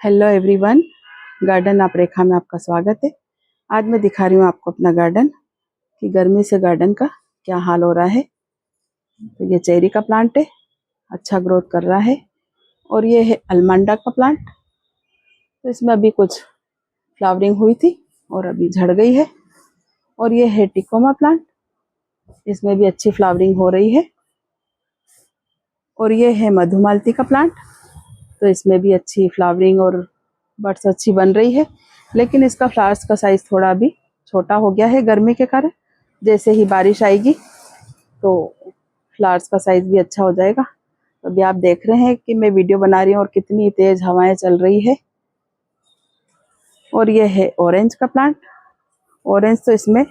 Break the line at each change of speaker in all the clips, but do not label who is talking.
Hello everyone, garden आप रेखा में आपका स्वागत है। आज मैं दिखा रही हूँ आपको अपना गार्डन कि गर्मी से गार्डन का क्या हाल हो रहा है। तो ये चेरी का प्लांट है, अच्छा ग्रोथ कर रहा है। और ये है अलमंडा का प्लांट। तो इसमें अभी कुछ फ्लावरिंग हुई थी और अभी झड़ गई है। और ये है टिकोमा प्लांट, इसमें भी अच्छी फ्लावरिंग हो रही है। और ये है मधुमालती का प्लांट, तो इसमें भी अच्छी फ्लावरिंग और बड्स अच्छी बन रही है। लेकिन इसका फ्लावर्स का साइज थोड़ा अभी छोटा हो गया है गर्मी के कारण। जैसे ही बारिश आएगी तो फ्लावर्स का साइज भी अच्छा हो जाएगा। तो अभी आप देख रहे हैं कि मैं वीडियो बना रही हूँ और कितनी तेज हवाएं चल रही है। और ये है ऑरेंज का प्लांट। ऑरेंज तो इसमें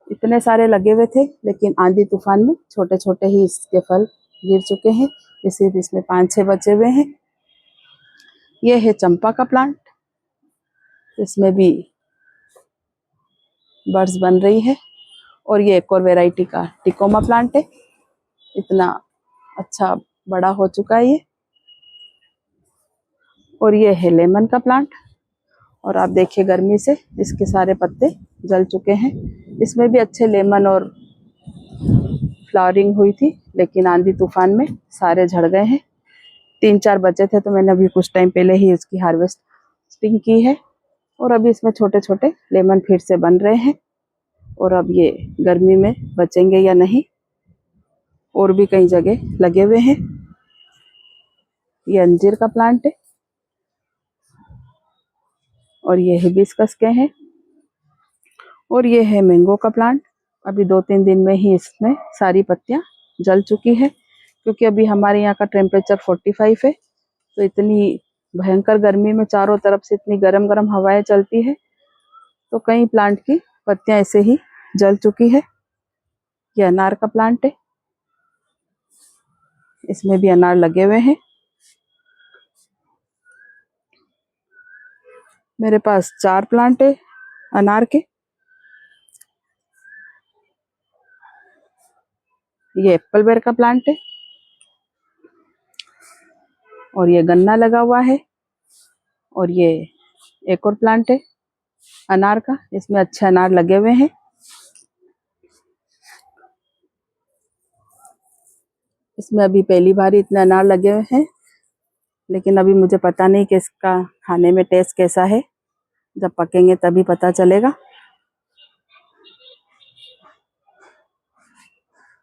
इतने सारे लगे हुए थे, लेकिन आंधी तूफान में छोटे छोटे ही इसके फल गिर चुके हैं। सिर्फ इसमें 5-6 बचे हुए हैं। ये है चंपा का प्लांट, इसमें भी बर्ड्स बन रही है। और ये एक और वैरायटी का टिकोमा प्लांट है, इतना अच्छा बड़ा हो चुका है ये। और ये है लेमन का प्लांट, और आप देखिए गर्मी से इसके सारे पत्ते जल चुके हैं। इसमें भी अच्छे लेमन और फ्लावरिंग हुई थी, लेकिन आंधी तूफान में सारे झड़ गए हैं। 3-4 बचे थे, तो मैंने अभी कुछ टाइम पहले ही इसकी हार्वेस्टिंग की है। और अभी इसमें छोटे छोटे लेमन फिर से बन रहे हैं। और अब ये गर्मी में बचेंगे या नहीं। और भी कई जगह लगे हुए हैं। ये अंजीर का प्लांट है, और ये हिबिस्कस के हैं। और ये है मैंगो का प्लांट। अभी 2-3 दिन में ही इसमें सारी पत्तियां जल चुकी है, क्योंकि अभी हमारे यहाँ का टेम्परेचर 45 है। तो इतनी भयंकर गर्मी में चारों तरफ से इतनी गरम गरम हवाएं चलती है, तो कई प्लांट की पत्तियां ऐसे ही जल चुकी है। ये अनार का प्लांट है, इसमें भी अनार लगे हुए हैं। मेरे पास 4 प्लांट है अनार के। ये एप्पल बेर का प्लांट है, और ये गन्ना लगा हुआ है। और ये एक और प्लांट है अनार का, इसमें अच्छे अनार लगे हुए हैं। इसमें अभी पहली बार इतने अनार लगे हुए हैं, लेकिन अभी मुझे पता नहीं कि इसका खाने में टेस्ट कैसा है। जब पकेंगे तभी पता चलेगा।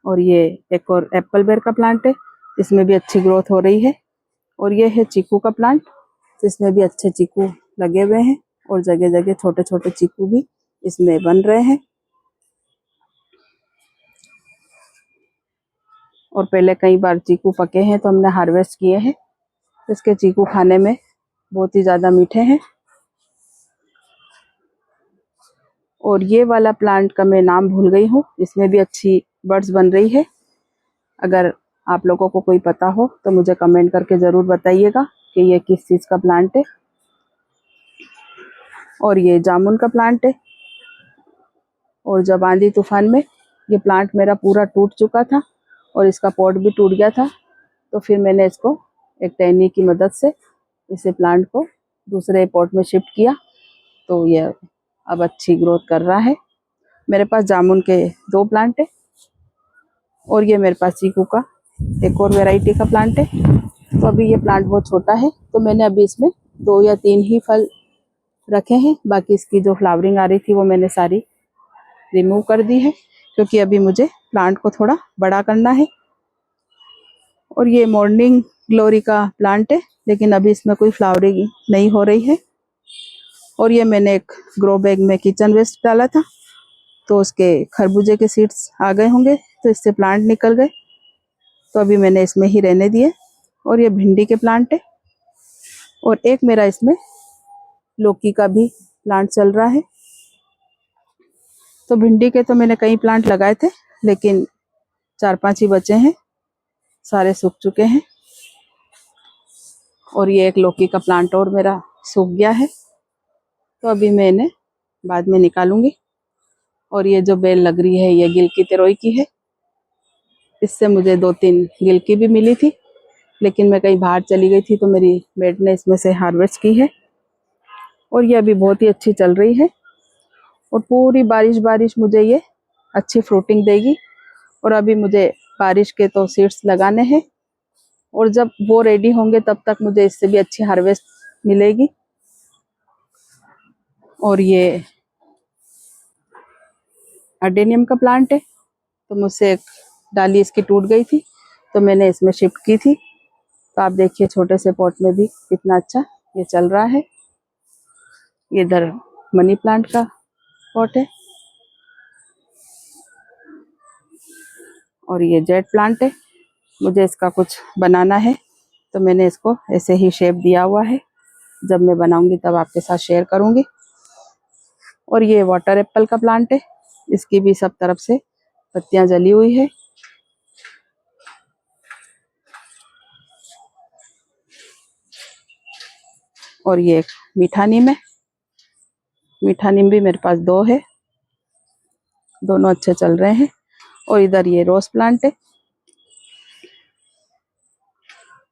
और ये एक और एप्पल बेर का प्लांट है, इसमें भी अच्छी ग्रोथ हो रही है। और ये है चीकू का प्लांट, इसमें भी अच्छे चीकू लगे हुए हैं, और जगह जगह छोटे छोटे चीकू भी इसमें बन रहे हैं। और पहले कई बार चीकू पके हैं तो हमने हार्वेस्ट किए हैं। इसके चीकू खाने में बहुत ही ज़्यादा मीठे हैं। और ये वाला प्लांट का मैं नाम भूल गई हूँ, इसमें भी अच्छी बर्ड्स बन रही है। अगर आप लोगों को कोई पता हो तो मुझे कमेंट करके ज़रूर बताइएगा कि ये किस चीज़ का प्लांट है। और ये जामुन का प्लांट है। और जब आंधी तूफान में ये प्लांट मेरा पूरा टूट चुका था और इसका पॉट भी टूट गया था, तो फिर मैंने इसको एक टहनी की मदद से इसे प्लांट को दूसरे पॉट में शिफ्ट किया। तो ये अब अच्छी ग्रोथ कर रहा है। मेरे पास जामुन के 2 प्लांट है। और ये मेरे पास चीकू का एक और वैरायटी का प्लांट है। तो अभी ये प्लांट बहुत छोटा है, तो मैंने अभी इसमें 2 या 3 ही फल रखे हैं। बाकी इसकी जो फ्लावरिंग आ रही थी वो मैंने सारी रिमूव कर दी है, क्योंकि अभी मुझे प्लांट को थोड़ा बड़ा करना है। और ये मॉर्निंग ग्लोरी का प्लांट है, लेकिन अभी इसमें कोई फ्लावरिंग नहीं हो रही है। और ये मैंने एक ग्रो बैग में किचन वेस्ट डाला था, तो उसके खरबूजे के सीड्स आ गए होंगे, तो इससे प्लांट निकल गए, तो अभी मैंने इसमें ही रहने दिए। और ये भिंडी के प्लांट है। और एक मेरा इसमें लौकी का भी प्लांट चल रहा है। तो भिंडी के तो मैंने कई प्लांट लगाए थे, लेकिन 4-5 ही बचे हैं, सारे सूख चुके हैं। और ये एक लौकी का प्लांट और मेरा सूख गया है, तो अभी मैं इन्हें बाद में निकालूंगी। और ये जो बेल लग रही है ये गिलकी तेरोई की है, इससे मुझे 2-3 गिलकी भी मिली थी। लेकिन मैं कहीं बाहर चली गई थी तो मेरी मेड ने इसमें से हार्वेस्ट की है और ये अभी बहुत ही अच्छी चल रही है और पूरी बारिश बारिश मुझे ये अच्छी फ्रूटिंग देगी। और अभी मुझे बारिश के तो सीड्स लगाने हैं और जब वो रेडी होंगे तब तक मुझे इससे भी अच्छी हार्वेस्ट मिलेगी। और ये अडेनियम का प्लांट है, तो मुझसे एक डाली इसकी टूट गई थी तो मैंने इसमें शिफ्ट की थी। तो आप देखिए छोटे से पॉट में भी कितना अच्छा ये चल रहा है। ये इधर मनी प्लांट का पॉट है और ये जेट प्लांट है। मुझे इसका कुछ बनाना है तो मैंने इसको ऐसे ही शेप दिया हुआ है, जब मैं बनाऊंगी तब आपके साथ शेयर करूंगी। और ये वाटर एप्पल का प्लांट है, इसकी भी सब तरफ से पत्तियां जली हुई है। और ये एक मीठा नीम है, मीठा नीम भी मेरे पास 2 है, दोनों अच्छे चल रहे हैं। और इधर ये रोज प्लांट है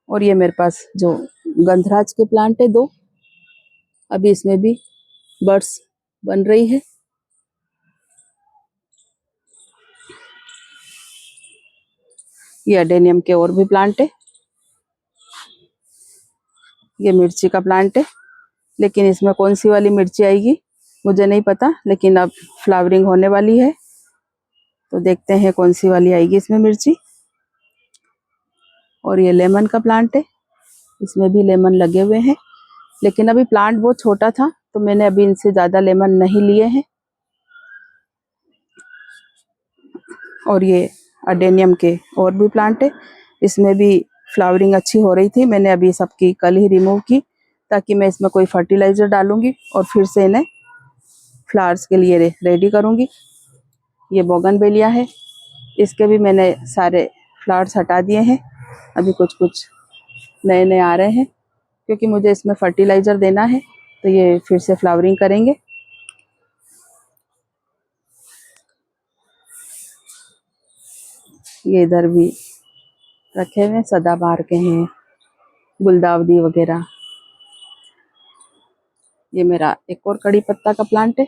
और ये मेरे पास जो गंधराज के प्लांट है 2, अभी इसमें भी बर्ड्स बन रही है। ये अडेनियम के और भी प्लांट है। ये मिर्ची का प्लांट है, लेकिन इसमें कौन सी वाली मिर्ची आएगी मुझे नहीं पता, लेकिन अब फ्लावरिंग होने वाली है तो देखते हैं कौन सी वाली आएगी इसमें मिर्ची। और ये लेमन का प्लांट है, इसमें भी लेमन लगे हुए हैं, लेकिन अभी प्लांट बहुत छोटा था तो मैंने अभी इनसे ज्यादा लेमन नहीं लिए हैं। और ये अडेनियम के और भी प्लांट है, इसमें भी फ्लावरिंग अच्छी हो रही थी। मैंने अभी सबकी कल ही रिमूव की ताकि मैं इसमें कोई फर्टिलाइजर डालूंगी और फिर से इन्हें फ्लावर्स के लिए रेडी करूंगी। ये बोगनवेलिया है, इसके भी मैंने सारे फ्लावर्स हटा दिए हैं, अभी कुछ कुछ नए नए आ रहे हैं क्योंकि मुझे इसमें फर्टिलाइजर देना है तो ये फिर से फ्लावरिंग करेंगे। ये इधर भी रखे हुए सदाबहार के हैं, गुलदावदी वगैरह। ये मेरा एक और कड़ी पत्ता का प्लांट है,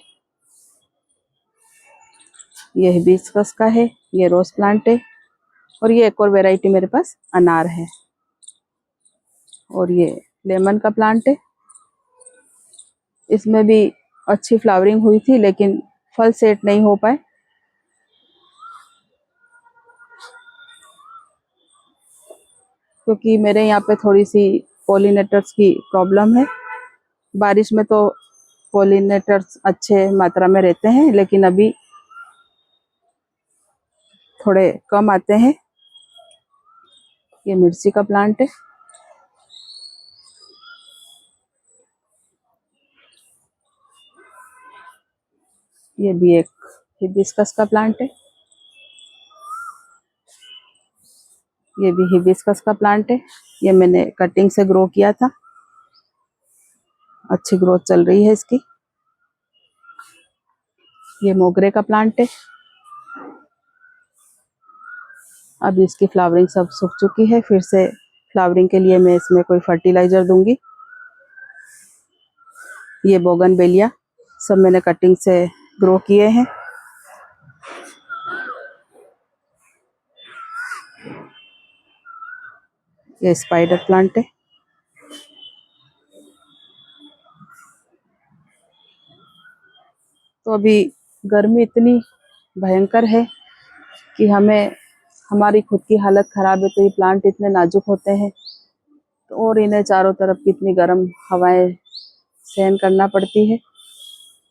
ये हिबिस्कस का है, ये रोज प्लांट है। और ये एक और वैरायटी मेरे पास अनार है। और ये लेमन का प्लांट है, इसमें भी अच्छी फ्लावरिंग हुई थी लेकिन फल सेट नहीं हो पाए। क्योंकि मेरे यहाँ पे थोड़ी सी पॉलिनेटर्स की प्रॉब्लम है। बारिश में तो पॉलिनेटर्स अच्छे मात्रा में रहते हैं, लेकिन अभी थोड़े कम आते हैं। ये मिर्ची का प्लांट है, ये भी एक हिबिस्कस का प्लांट है, ये भी हिबिस्कस का प्लांट है। ये मैंने कटिंग से ग्रो किया था, अच्छी ग्रोथ चल रही है इसकी। ये मोगरे का प्लांट है, अब इसकी फ्लावरिंग सब सूख चुकी है, फिर से फ्लावरिंग के लिए मैं इसमें कोई फर्टिलाइजर दूंगी। ये बोगनवेलिया सब मैंने कटिंग से ग्रो किए हैं। ये स्पाइडर प्लांट है, तो अभी गर्मी इतनी भयंकर है कि हमें हमारी खुद की हालत खराब है, तो ये प्लांट इतने नाजुक होते हैं तो और इन्हें चारों तरफ कितनी गर्म हवाएं सहन करना पड़ती है।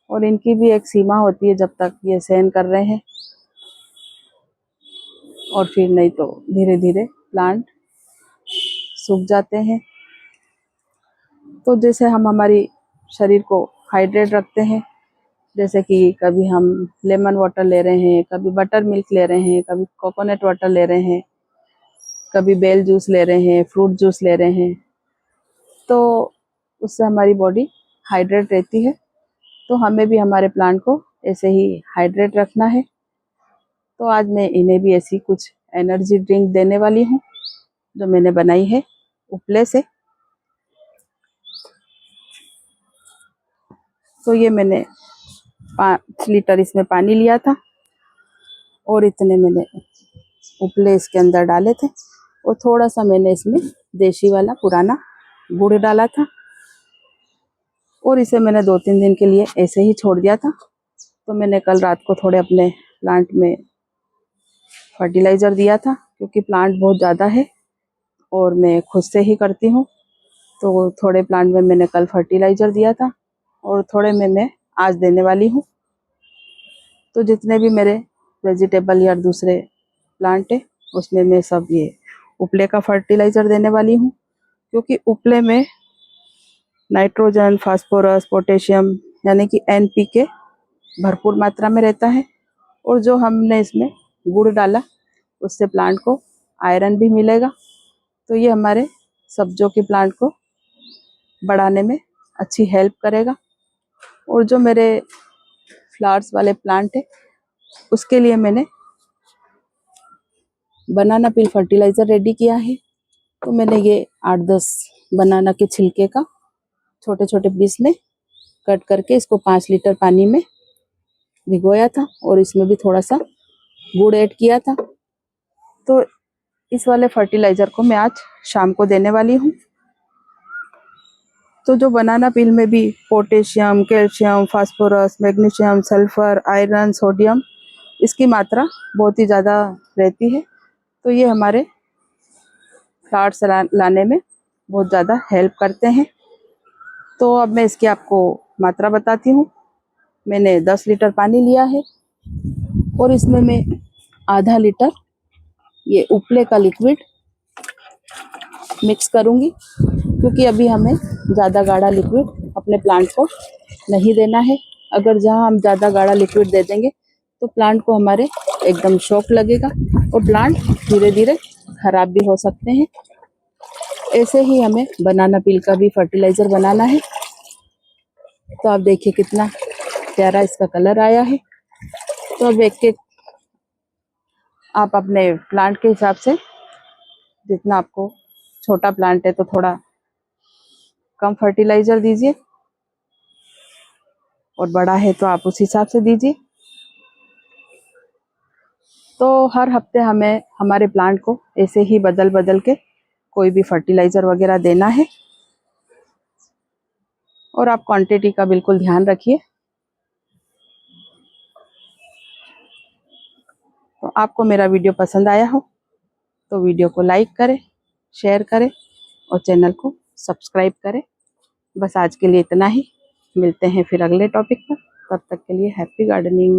और इनकी भी एक सीमा होती है जब तक ये सहन कर रहे हैं, और फिर नहीं तो धीरे धीरे प्लांट सूख जाते हैं। तो जैसे हम हमारी शरीर को हाइड्रेट रखते हैं, जैसे कि कभी हम लेमन वाटर ले रहे हैं, कभी बटर मिल्क ले रहे हैं, कभी कोकोनट वाटर ले रहे हैं, कभी बेल जूस ले रहे हैं, फ्रूट जूस ले रहे हैं, तो उससे हमारी बॉडी हाइड्रेट रहती है। तो हमें भी हमारे प्लांट को ऐसे ही हाइड्रेट रखना है। तो आज मैं इन्हें भी ऐसी कुछ एनर्जी ड्रिंक देने वाली हूँ जो मैंने बनाई है। उपले से। तो ये मैंने 5 लीटर इसमें पानी लिया था और इतने मैंने उपले इसके अंदर डाले थे और थोड़ा सा मैंने इसमें देशी वाला पुराना गुड़ डाला था और इसे मैंने 2-3 दिन के लिए ऐसे ही छोड़ दिया था। तो मैंने कल रात को थोड़े अपने प्लांट में फर्टिलाइज़र दिया था क्योंकि प्लांट बहुत ज़्यादा है और मैं खुद से ही करती हूँ। तो थोड़े प्लांट में मैंने कल फर्टिलाइज़र दिया था और थोड़े में मैं आज देने वाली हूँ। तो जितने भी मेरे वेजिटेबल या दूसरे प्लांट है उसमें मैं सब ये उपले का फर्टिलाइज़र देने वाली हूँ क्योंकि उपले में नाइट्रोजन, फास्फोरस, पोटेशियम यानी कि NPK भरपूर मात्रा में रहता है और जो हमने इसमें गुड़ डाला उससे प्लांट को आयरन भी मिलेगा। तो ये हमारे सब्जियों के प्लांट को बढ़ाने में अच्छी हेल्प करेगा। और जो मेरे फ्लावर्स वाले प्लांट है उसके लिए मैंने बनाना पील फर्टिलाइज़र रेडी किया है। तो मैंने ये 8-10 बनाना के छिलके का छोटे छोटे पीस में कट करके इसको 5 लीटर पानी में भिगोया था और इसमें भी थोड़ा सा गुड़ ऐड किया था। तो इस वाले फर्टिलाइज़र को मैं आज शाम को देने वाली हूँ। तो जो बनाना पील में भी potassium, calcium, phosphorus, magnesium, sulphur, iron, sodium इसकी मात्रा बहुत ही ज़्यादा रहती है। तो ये हमारे फ्लावर्स लाने में बहुत ज़्यादा हेल्प करते हैं। तो अब मैं इसकी आपको मात्रा बताती हूँ। मैंने 10 लीटर पानी लिया है और इसमें मैं आधा लीटर ये उपले का लिक्विड मिक्स करूँगी क्योंकि अभी हमें ज़्यादा गाढ़ा लिक्विड अपने प्लांट को नहीं देना है। अगर जहाँ हम ज़्यादा गाढ़ा लिक्विड दे देंगे तो प्लांट को हमारे एकदम शॉक लगेगा और प्लांट धीरे धीरे खराब भी हो सकते हैं। ऐसे ही हमें बनाना पील का भी फर्टिलाइज़र बनाना है। तो आप देखिए कितना प्यारा इसका कलर आया है। तो अब एक आप अपने प्लांट के हिसाब से, जितना आपको छोटा प्लांट है तो थोड़ा कम फर्टिलाइज़र दीजिए और बड़ा है तो आप उस हिसाब से दीजिए। तो हर हफ्ते हमें हमारे प्लांट को ऐसे ही बदल बदल के कोई भी फर्टिलाइज़र वगैरह देना है और आप क्वांटिटी का बिल्कुल ध्यान रखिए। तो आपको मेरा वीडियो पसंद आया हो तो वीडियो को लाइक करें, शेयर करें और चैनल को सब्सक्राइब करें। बस आज के लिए इतना ही। मिलते हैं फिर अगले टॉपिक पर। तब तक के लिए हैप्पी गार्डनिंग।